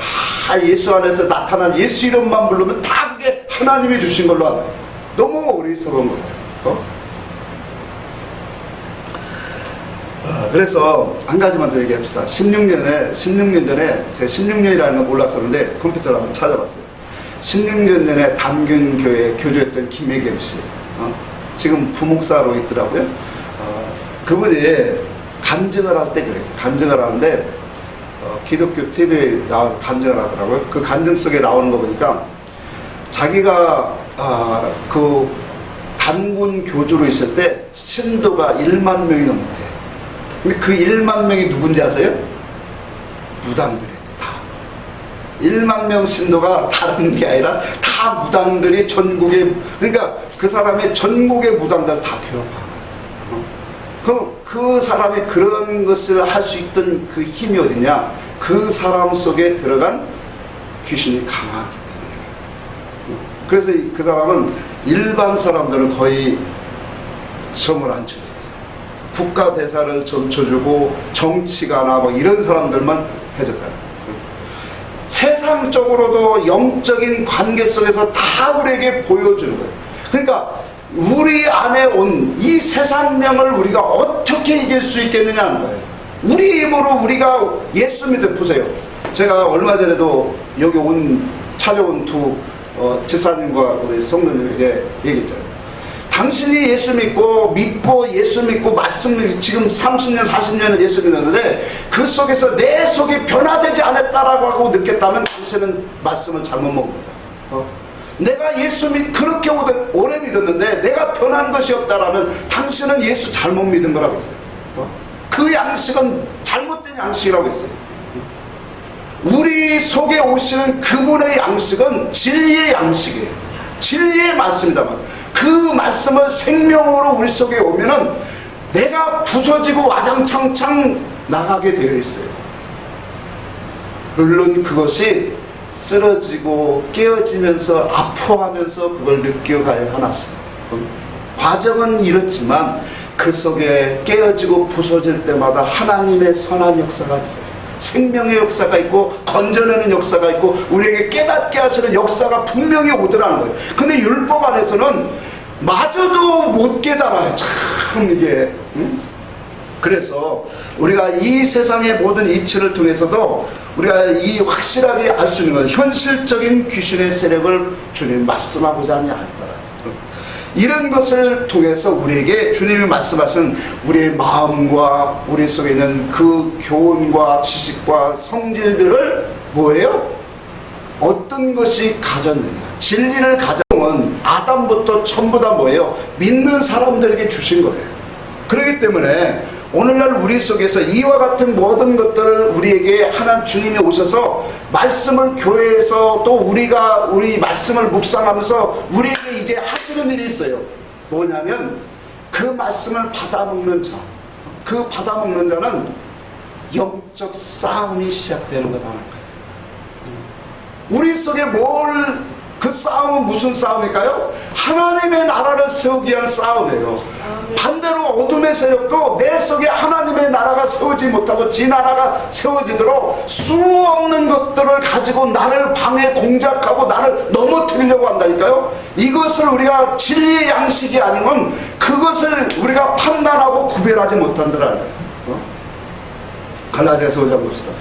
예수 안에서 나타난 예수 이름만 부르면 다 그게 하나님이 주신 걸로 알아요. 너무 어리석은 거예요. 그래서 한 가지만 더 얘기합시다. 16년 전에 제가 16년이라는 거 몰랐었는데 컴퓨터를 한번 찾아봤어요. 16년 전에 담균교회 교주였던 김혜경 씨, 지금 부목사로 있더라고요. 그분이 간증을 할 때 그래요. 간증을 하는데 기독교 TV에 간증을 하더라고요. 그 간증 속에 나오는 거 보니까 자기가 그 단군 교주로 있을 때 신도가 1만 명이 넘었대요. 근데 그 1만 명이 누군지 아세요? 무당들이에요. 다 1만 명 신도가 다른 게 아니라 다 무당들이 전국에, 그러니까 그 사람의 전국의 무당들 다 교합하고, 그럼 그 사람이 그런 것을 할 수 있던 그 힘이 어디냐? 그 사람 속에 들어간 귀신이 강하기 때문에. 그래서 그 사람은 일반 사람들은 거의 점을 안 쳐요. 국가 대사를 점쳐주고 정치가나 뭐 이런 사람들만 해줬다. 세상적으로도 영적인 관계 속에서 다 우리에게 보여주는 거예요. 그러니까 우리 안에 온 이 세상명을 우리가 어떻게 이길 수 있겠느냐는 거예요. 우리 힘으로 우리가 예수 믿어 보세요. 제가 얼마 전에도 여기 찾아온 두 지사님과 우리 성도님에게 얘기했잖아요. 당신이 예수 믿고 예수 믿고 말씀 지금 30년 40년을 예수 믿었는데 그 속에서 내 속이 변화되지 않았다라고 하고 느꼈다면 당신은 말씀을 잘못 먹는 거다. 내가 예수 그렇게 오래 믿었는데 내가 변한 것이 없다라면 당신은 예수 잘못 믿은 거라고 했어요. 그 양식은 잘못된 양식이라고 했어요. 우리 속에 오시는 그분의 양식은 진리의 양식이에요. 진리의 말씀이다만 그 말씀을 생명으로 우리 속에 오면은 내가 부서지고 와장창창 나가게 되어 있어요. 물론 그것이 쓰러지고 깨어지면서 아파하면서 그걸 느껴가야 하나씩. 과정은 이렇지만 그 속에 깨어지고 부서질 때마다 하나님의 선한 역사가 있어요. 생명의 역사가 있고 건져내는 역사가 있고 우리에게 깨닫게 하시는 역사가 분명히 오더라는 거예요. 근데 율법 안에서는 마저도 못 깨달아요. 참 이게. 그래서 우리가 이 세상의 모든 이치를 통해서도 우리가 이 확실하게 알 수 있는 건 현실적인 귀신의 세력을 주님 말씀하고자 하니 아니더라. 이런 것을 통해서 우리에게 주님이 말씀하신 우리의 마음과 우리 속에 있는 그 교훈과 지식과 성질들을 뭐예요? 어떤 것이 가졌느냐? 진리를 가져온 아담부터 전부 다 뭐예요? 믿는 사람들에게 주신 거예요. 그렇기 때문에 오늘날 우리 속에서 이와 같은 모든 것들을 우리에게 하나님 주님이 오셔서 말씀을 교회에서 또 우리 말씀을 묵상하면서 우리에게 이제 하시는 일이 있어요. 뭐냐면 그 말씀을 받아먹는 자, 그 받아먹는 자는 영적 싸움이 시작되는 거다는 거예요. 우리 속에 그 싸움은 무슨 싸움일까요? 하나님의 나라를 세우기 위한 싸움이에요. 반대로 어둠의 세력도 내 속에 하나님의 나라가 세우지 못하고 지 나라가 세워지도록 수없는 것들을 가지고 나를 방해 공작하고 나를 넘어뜨리려고 한다니까요. 이것을 우리가 진리의 양식이 아니면 그것을 우리가 판단하고 구별하지 못한다는 거예요. 갈라디아서 5장 봅시다.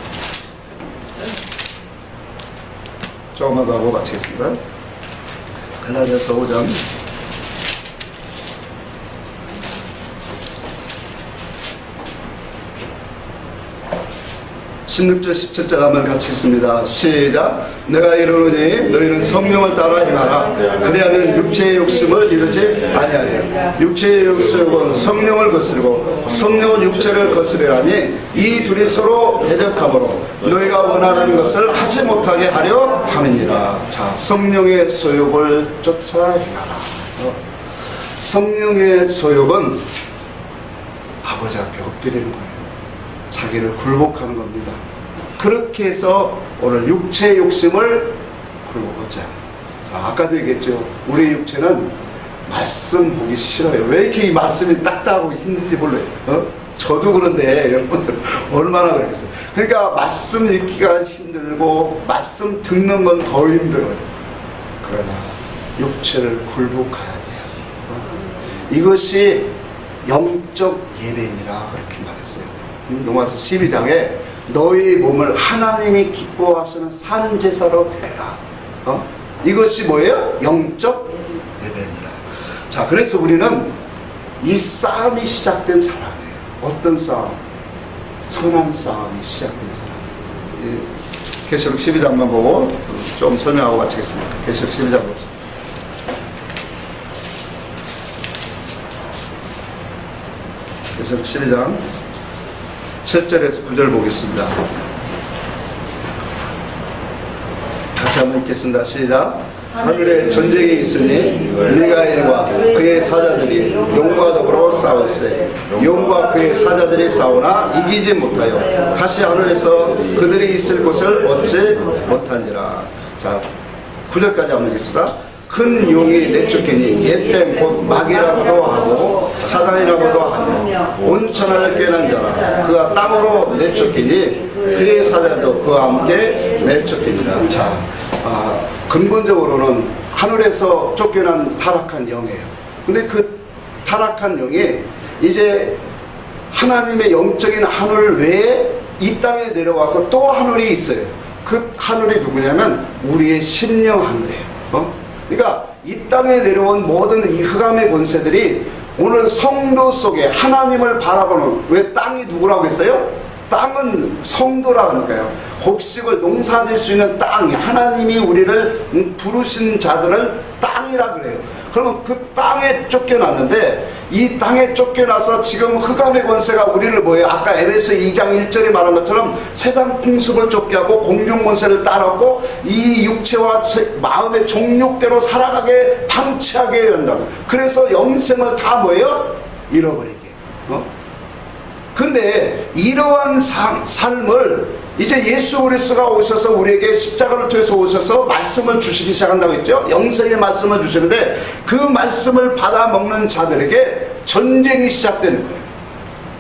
조금만 더 하고 마치겠습니다. 갈라디아서 5장 16절 17절 한번 같이 읽습니다. 시작. 내가 이르노니 너희는 성령을 따라 행하라. 그리하면 육체의 욕심을 이루지 아니하리라. 육체의 욕심은 성령을 거스르고 성령은 육체를 거스르라니 이 둘이 서로 대적하므로 너희가 원하는 것을 하지 못하게 하려 함이니라. 자, 성령의 소욕을 쫓아 행하라. 성령의 소욕은 아버지 앞에 엎드리는 거예요. 자기를 굴복하는 겁니다. 그렇게 해서 오늘 육체의 욕심을 굴복하자. 자, 아까도 얘기했죠. 우리 육체는 말씀 보기 싫어요. 왜 이렇게 이 말씀이 딱딱하고 힘든지 몰라요. 저도 그런데 여러분들 얼마나 그러겠어요. 그러니까 말씀 읽기가 힘들고 말씀 듣는 건 더 힘들어요. 그러나 육체를 굴복해야 돼요. 이것이 영적 예배니라 그렇게 말했어요. 로마서 12장에 너희 몸을 하나님이 기뻐하시는 산 제사로 드려라. 이것이 뭐예요? 영적 예배니라. 자, 그래서 우리는 이 싸움이 시작된 사람이에요. 어떤 싸움? 선한 싸움이 시작된 사람이에요. 계시록 12장만 보고 좀 설명하고 마치겠습니다. 계시록 12장 봅시다. 계시록 12장 7절에서 9절 보겠습니다. 같이 한번 읽겠습니다. 시작. 하늘에 전쟁이 있으니 미가엘과 그의 사자들이 용과 더불어 싸울세. 용과 그의 사자들이 싸우나 이기지 못하여 다시 하늘에서 그들이 있을 곳을 얻지 못한지라. 자, 9절까지 한번 읽읍시다. 큰 용이 내쫓기니 옛뱀 곧 마귀라고도 하고 사단이라고도 하며 온천하를 꿰난 자라. 그가 땅으로 내쫓기니 그의 사자도 그와 함께 내쫓기니라. 자, 근본적으로는 하늘에서 쫓겨난 타락한 영이에요. 근데 그 타락한 영이 이제 하나님의 영적인 하늘 외에 이 땅에 내려와서 또 하늘이 있어요. 그 하늘이 누구냐면 우리의 심령 하늘이에요. 그러니까 이 땅에 내려온 모든 이 흑암의 권세들이 오늘 성도 속에 하나님을 바라보는, 왜 땅이 누구라고 했어요? 땅은 성도라고 하니까요. 곡식을 농사질 수 있는 땅이, 하나님이 우리를 부르신 자들은 땅이라 그래요. 그러면 그 땅에 쫓겨났는데, 이 땅에 쫓겨나서 지금 흑암의 권세가 우리를 뭐예요? 아까 에베소 2장 1절에 말한 것처럼 세상 풍습을 쫓게 하고 공중 권세를 따랐고 이 육체와 마음의 종욕대로 살아가게 방치하게 한다. 그래서 영생을 다 뭐예요? 잃어버리게. 근데 이러한 삶을 이제 예수 그리스도가 오셔서 우리에게 십자가를 통해서 오셔서 말씀을 주시기 시작한다고 했죠. 영생의 말씀을 주시는데 그 말씀을 받아 먹는 자들에게 전쟁이 시작되는 거예요.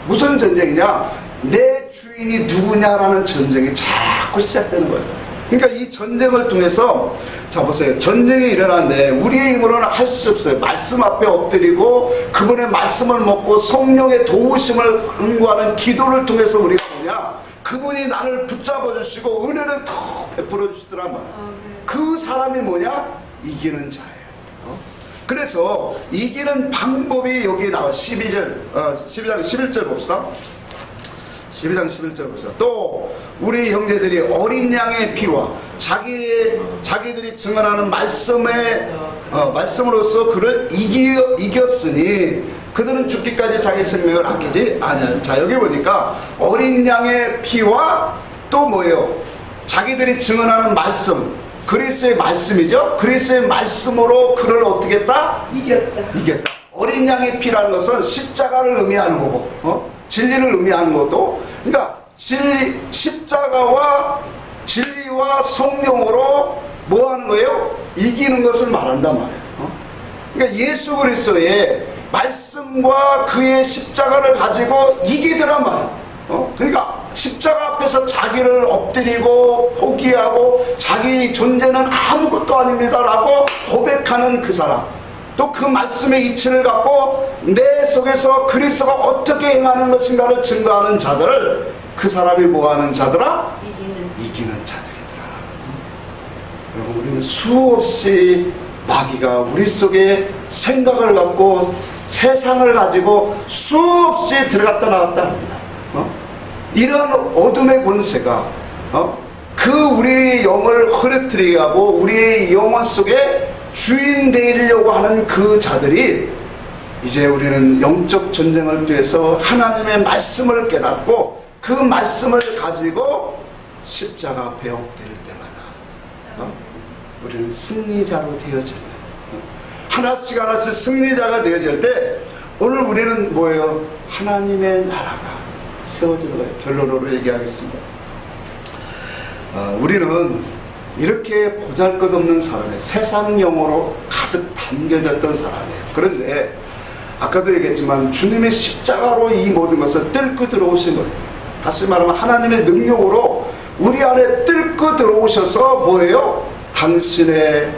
무슨 전쟁이냐? 내 주인이 누구냐라는 전쟁이 자꾸 시작되는 거예요. 그러니까 이 전쟁을 통해서, 자 보세요. 전쟁이 일어나는데 우리의 힘으로는 할 수 없어요. 말씀 앞에 엎드리고 그분의 말씀을 먹고 성령의 도우심을 간구하는 기도를 통해서 우리가 뭐냐? 그분이 나를 붙잡아 주시고 은혜를 더 베풀어 주시더란 말이에요. 그 사람이 뭐냐? 이기는 자예요. 그래서 이기는 방법이 여기 나와. 12장 11절 봅시다. 12장 11절 보세요. 또 우리 형제들이 어린 양의 피와 자기들이 증언하는 말씀으로써 그를 이겼으니 그들은 죽기까지 자기 생명을 아끼지 아니하니. 자, 여기 보니까 어린 양의 피와 또 뭐예요? 자기들이 증언하는 말씀, 그리스도의 말씀이죠. 그리스도의 말씀으로 그를 어떻게 했다? 이겼다. 어린 양의 피라는 것은 십자가를 의미하는 거고, 진리를 의미하는 것도, 그러니까 십자가와 진리와 성령으로 뭐 하는 거예요? 이기는 것을 말한단 말이에요. 그러니까 예수 그리스도의 말씀과 그의 십자가를 가지고 이기더란 말이에요. 그러니까 십자가 앞에서 자기를 엎드리고 포기하고 자기 존재는 아무것도 아닙니다라고 고백하는 그 사람, 또 그 말씀의 이치를 갖고 내 속에서 그리스도가 어떻게 행하는 것인가를 증거하는 자들을 그 사람이 뭐하는 자더라? 이기는 자들이더라. 여러분, 우리는 수없이 마귀가 우리 속에 생각을 갖고 세상을 가지고 수없이 들어갔다 나갔다 합니다. 이런 어둠의 권세가 그 우리의 영을 흐려뜨리게 하고 우리의 영혼 속에 주인 되려고 하는 그 자들이, 이제 우리는 영적 전쟁을 통해서 하나님의 말씀을 깨닫고 그 말씀을 가지고 십자가 앞에 엎드릴 때마다 우리는 승리자로 되어집니다. 하나씩 하나씩 승리자가 되어질 때 오늘 우리는 뭐예요? 하나님의 나라가 세워지는 거예요. 결론으로 얘기하겠습니다. 우리는 이렇게 보잘것없는 사람이에요. 세상 영어로 가득 담겨졌던 사람이에요. 그런데 아까도 얘기했지만 주님의 십자가로 이 모든 것을 뚫고 들어오신 거예요. 다시 말하면 하나님의 능력으로 우리 안에 뚫고 들어오셔서 뭐예요? 당신의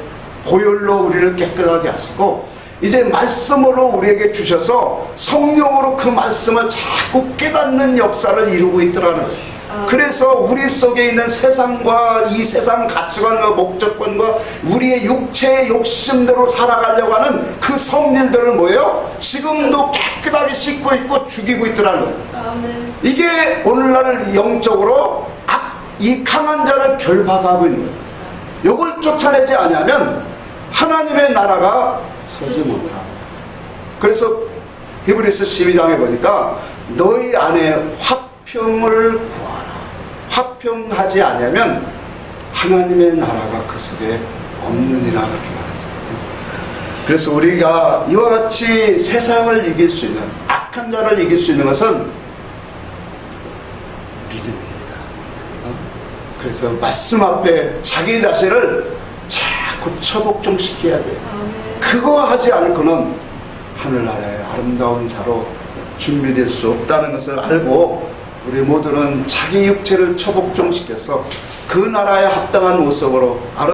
보혈로 우리를 깨끗하게 하시고 이제 말씀으로 우리에게 주셔서 성령으로 그 말씀을 자꾸 깨닫는 역사를 이루고 있더라는 거예요. 그래서 우리 속에 있는 세상과 이 세상 가치관과 목적권과 우리의 육체의 욕심대로 살아가려고 하는 그 성질들을 뭐예요? 지금도 깨끗하게 씻고 있고 죽이고 있더라는 거예요. 이게 오늘날 영적으로 이 강한 자를 결박하고 있는 거예요. 이걸 쫓아내지 않으면 하나님의 나라가 서지 못하고, 그래서 히브리서 12장에 보니까 너희 안에 화평을 구하라. 화평하지 않으면 하나님의 나라가 그 속에 없느니라 그렇게 말했어요. 그래서 우리가 이와 같이 세상을 이길 수 있는, 악한 자를 이길 수 있는 것은 믿음입니다. 그래서 말씀 앞에 자기 자신을 자꾸 처복종시켜야 돼요. 그거 하지 않고는 하늘나라의 아름다운 자로 준비될 수 없다는 것을 알고 우리 모두는 자기 육체를 처복종시켜서 그 나라에 합당한 모습으로